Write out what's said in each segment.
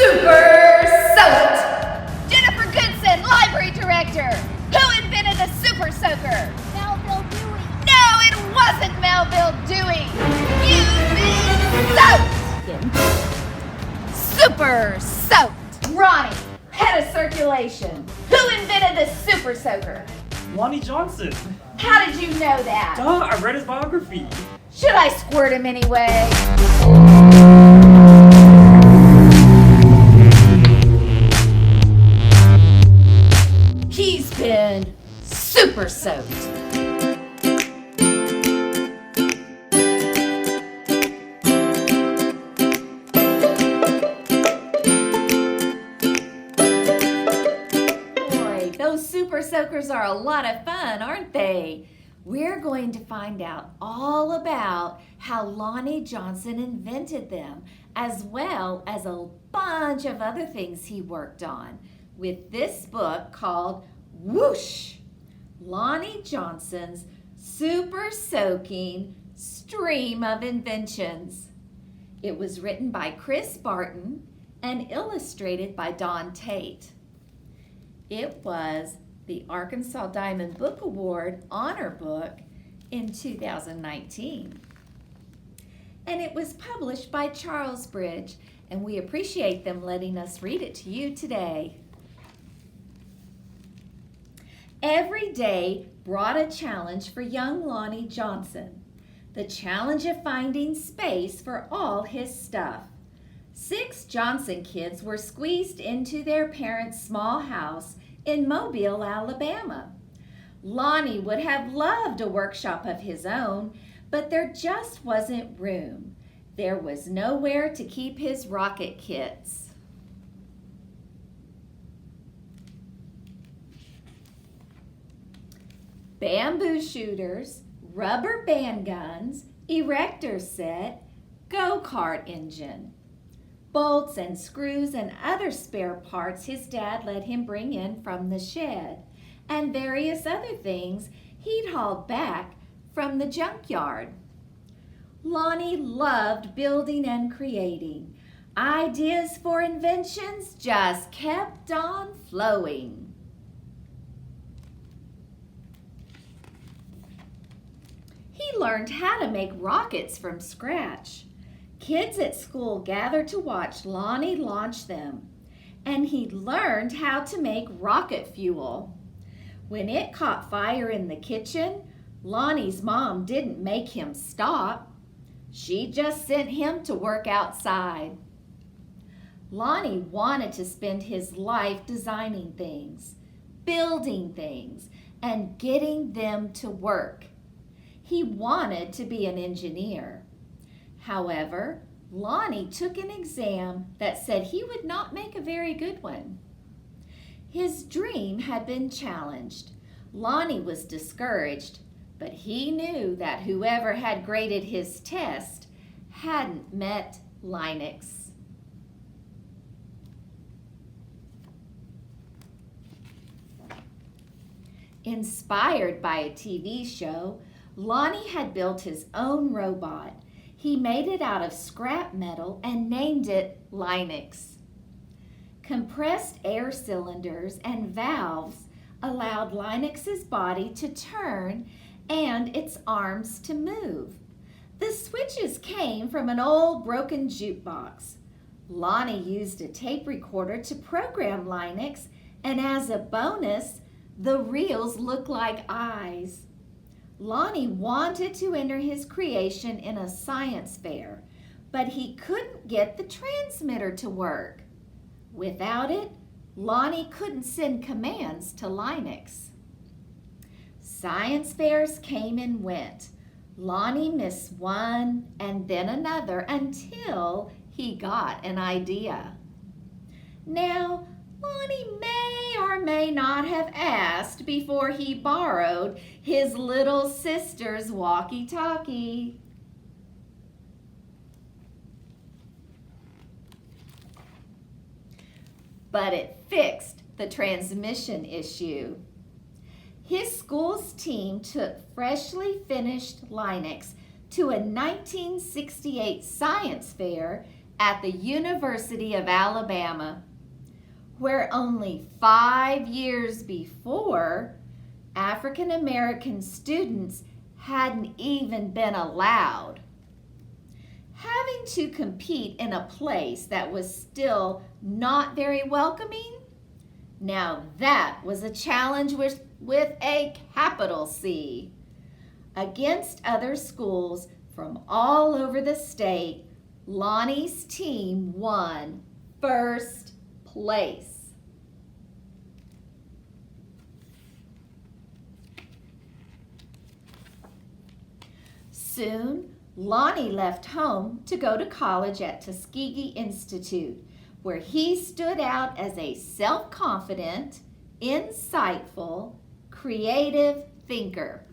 Super Soaked! Jennifer Goodson, Library Director. Who invented the Super Soaker? Melville Dewey. No, it wasn't Melville Dewey. You've been soaked! Super Soaked! Ronnie, head of circulation. Who invented the Super Soaker? Lonnie Johnson. How did you know that? Duh, I read his biography. Should I squirt him anyway? He's been super soaked. Boy, those super soakers are a lot of fun, aren't they? We're going to find out all about how Lonnie Johnson invented them, as well as a bunch of other things he worked on with this book called WHOOSH, Lonnie Johnson's Super Soaking Stream of Inventions. It was written by Chris Barton and illustrated by Don Tate. It was the Arkansas Diamond Book Award Honor Book in 2019. And it was published by Charlesbridge, and we appreciate them letting us read it to you today. Every day brought a challenge for young Lonnie Johnson, the challenge of finding space for all his stuff. 6 Johnson kids were squeezed into their parents' small house in Mobile, Alabama. Lonnie would have loved a workshop of his own, but there just wasn't room. There was nowhere to keep his rocket kits. Bamboo shooters, rubber band guns, erector set, go-kart engine. Bolts and screws and other spare parts his dad let him bring in from the shed, and various other things he'd hauled back from the junkyard. Lonnie loved building and creating. Ideas for inventions just kept on flowing. He learned how to make rockets from scratch. Kids at school gathered to watch Lonnie launch them, and he learned how to make rocket fuel. When it caught fire in the kitchen, Lonnie's mom didn't make him stop. She just sent him to work outside. Lonnie wanted to spend his life designing things, building things, and getting them to work. He wanted to be an engineer. However, Lonnie took an exam that said he would not make a very good one. His dream had been challenged. Lonnie was discouraged, but he knew that whoever had graded his test hadn't met Linux. Inspired by a TV show, Lonnie had built his own robot. He made it out of scrap metal and named it Linux. Compressed air cylinders and valves allowed Linux's body to turn and its arms to move. The switches came from an old broken jukebox. Lonnie used a tape recorder to program Linux, and as a bonus, the reels looked like eyes. Lonnie wanted to enter his creation in a science fair, but he couldn't get the transmitter to work. Without it, Lonnie couldn't send commands to Linux. Science fairs came and went. Lonnie missed one and then another until he got an idea. Now, Lonnie may or may not have asked before he borrowed his little sister's walkie-talkie. But it fixed the transmission issue. His school's team took freshly finished Linux to a 1968 science fair at the University of Alabama, where only 5 years before, African American students hadn't even been allowed. Having to compete in a place that was still not very welcoming, now that was a challenge with a capital C. Against other schools from all over the state, Lonnie's team won first place. Soon, Lonnie left home to go to college at Tuskegee Institute, where he stood out as a self-confident, insightful, creative thinker.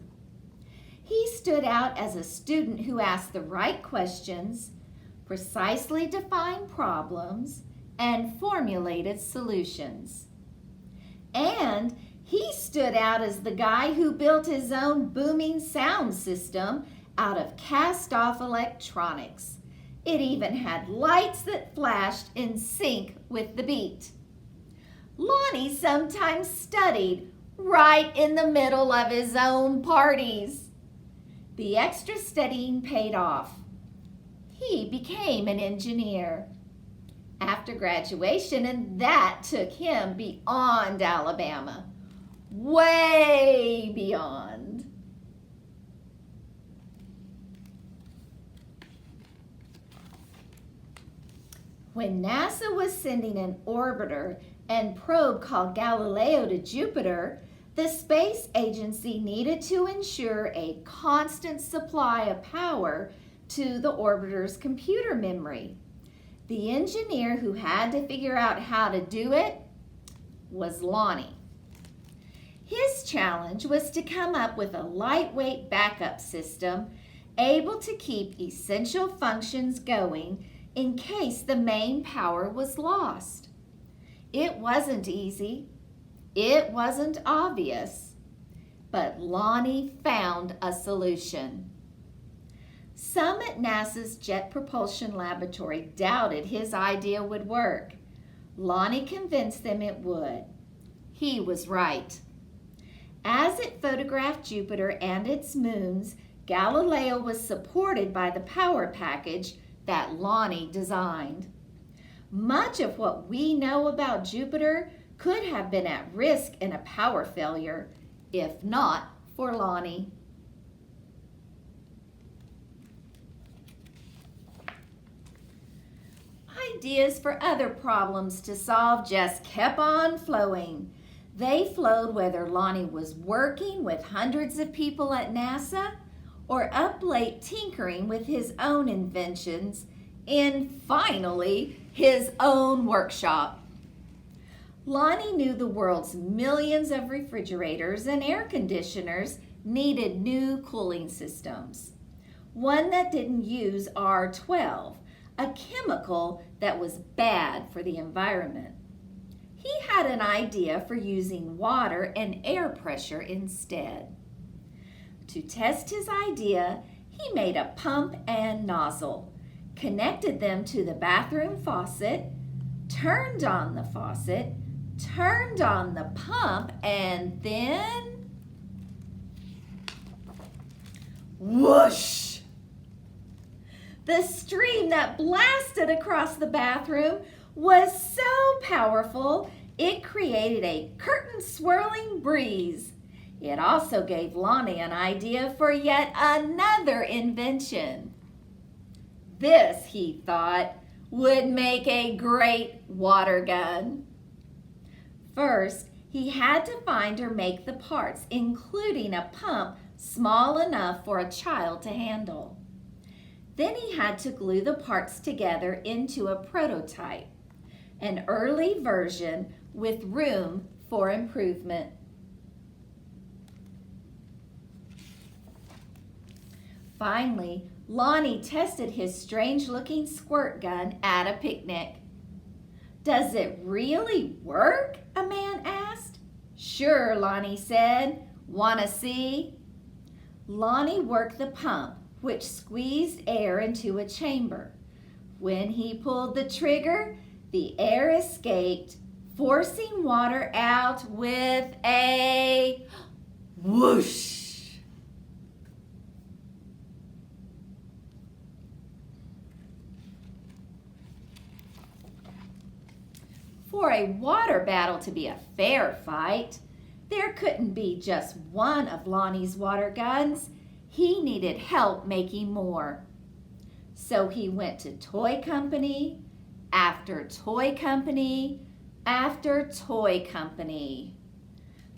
He stood out as a student who asked the right questions, precisely defined problems, and formulated solutions. And he stood out as the guy who built his own booming sound system out of cast-off electronics. It even had lights that flashed in sync with the beat. Lonnie sometimes studied right in the middle of his own parties. The extra studying paid off. He became an engineer after graduation, and that took him beyond Alabama, way beyond. When NASA was sending an orbiter and probe called Galileo to Jupiter, the space agency needed to ensure a constant supply of power to the orbiter's computer memory. The engineer who had to figure out how to do it was Lonnie. His challenge was to come up with a lightweight backup system able to keep essential functions going in case the main power was lost. It wasn't easy. It wasn't obvious. But Lonnie found a solution. Some at NASA's Jet Propulsion Laboratory doubted his idea would work. Lonnie convinced them it would. He was right. As it photographed Jupiter and its moons, Galileo was supported by the power package that Lonnie designed. Much of what we know about Jupiter could have been at risk in a power failure, if not for Lonnie. Ideas for other problems to solve just kept on flowing. They flowed whether Lonnie was working with hundreds of people at NASA or up late tinkering with his own inventions in, finally, his own workshop. Lonnie knew the world's millions of refrigerators and air conditioners needed new cooling systems. One that didn't use R12, a chemical that was bad for the environment. He had an idea for using water and air pressure instead. To test his idea, he made a pump and nozzle, connected them to the bathroom faucet, turned on the faucet, turned on the pump, and then whoosh! The stream that blasted across the bathroom was so powerful it created a curtain-swirling breeze. It also gave Lonnie an idea for yet another invention. This, he thought, would make a great water gun. First, he had to find or make the parts, including a pump small enough for a child to handle. Then he had to glue the parts together into a prototype, an early version with room for improvement. Finally, Lonnie tested his strange-looking squirt gun at a picnic. "Does it really work?" a man asked. "Sure," Lonnie said. "Wanna see?" Lonnie worked the pump, which squeezed air into a chamber. When he pulled the trigger, the air escaped, forcing water out with a whoosh. For a water battle to be a fair fight, there couldn't be just one of Lonnie's water guns. He needed help making more. So he went to toy company after toy company after toy company.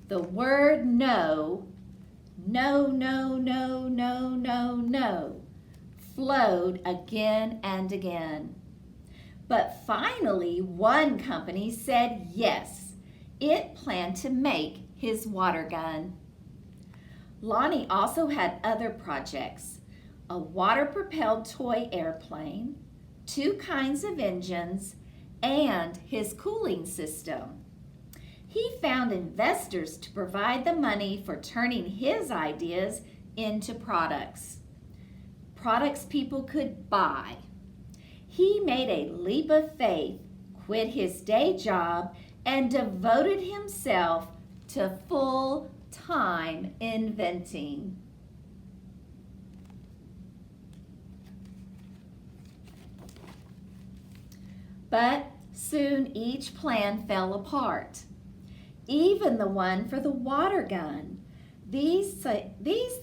The word no, no, no, no, no, no, no, flowed again and again. But finally, one company said yes. It planned to make his water gun. Lonnie also had other projects: a water-propelled toy airplane, 2 kinds of engines, and his cooling system. He found investors to provide the money for turning his ideas into products. Products people could buy. He made a leap of faith, quit his day job, and devoted himself to full-time inventing. But soon each plan fell apart. Even the one for the water gun. These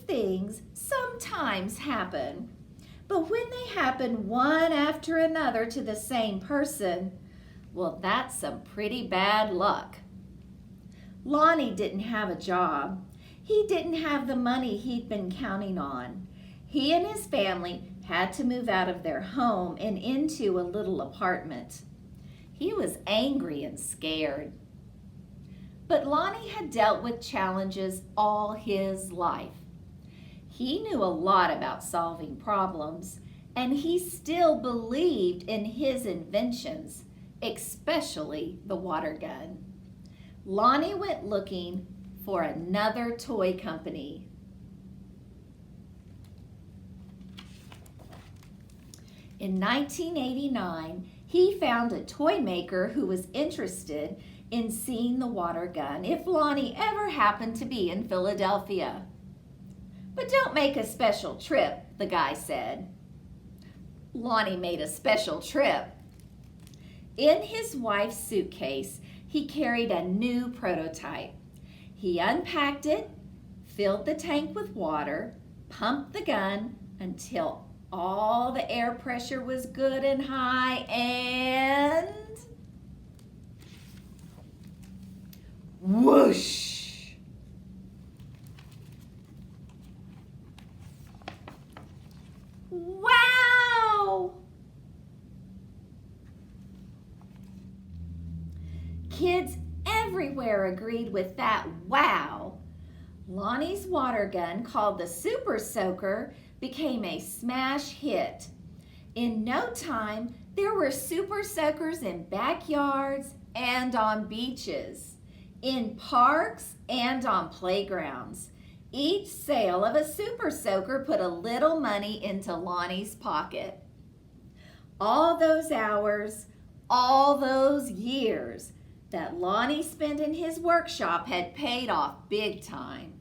things sometimes happen. But when they happen one after another to the same person, well, that's some pretty bad luck. Lonnie didn't have a job. He didn't have the money he'd been counting on. He and his family had to move out of their home and into a little apartment. He was angry and scared. But Lonnie had dealt with challenges all his life. He knew a lot about solving problems, and he still believed in his inventions, especially the water gun. Lonnie went looking for another toy company. In 1989, he found a toy maker who was interested in seeing the water gun if Lonnie ever happened to be in Philadelphia. "But don't make a special trip," the guy said. Lonnie made a special trip. In his wife's suitcase, he carried a new prototype. He unpacked it, filled the tank with water, pumped the gun until all the air pressure was good and high, and whoosh! Wow! Kids everywhere agreed with that wow. Lonnie's water gun, called the Super Soaker, became a smash hit. In no time, there were Super Soakers in backyards and on beaches, in parks and on playgrounds. Each sale of a Super Soaker put a little money into Lonnie's pocket. All those hours, all those years that Lonnie spent in his workshop had paid off big time.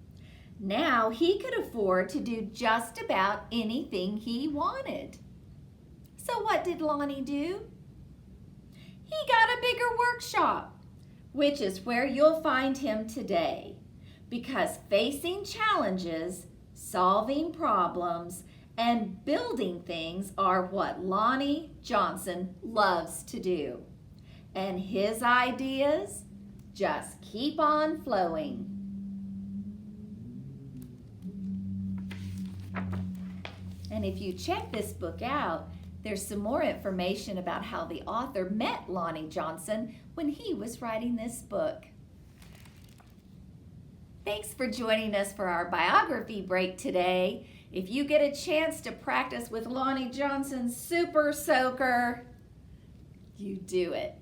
Now he could afford to do just about anything he wanted. So what did Lonnie do? He got a bigger workshop, which is where you'll find him today, because facing challenges, solving problems, and building things are what Lonnie Johnson loves to do. And his ideas just keep on flowing. And if you check this book out, there's some more information about how the author met Lonnie Johnson when he was writing this book. Thanks for joining us for our biography break today. If you get a chance to practice with Lonnie Johnson's Super Soaker, you do it.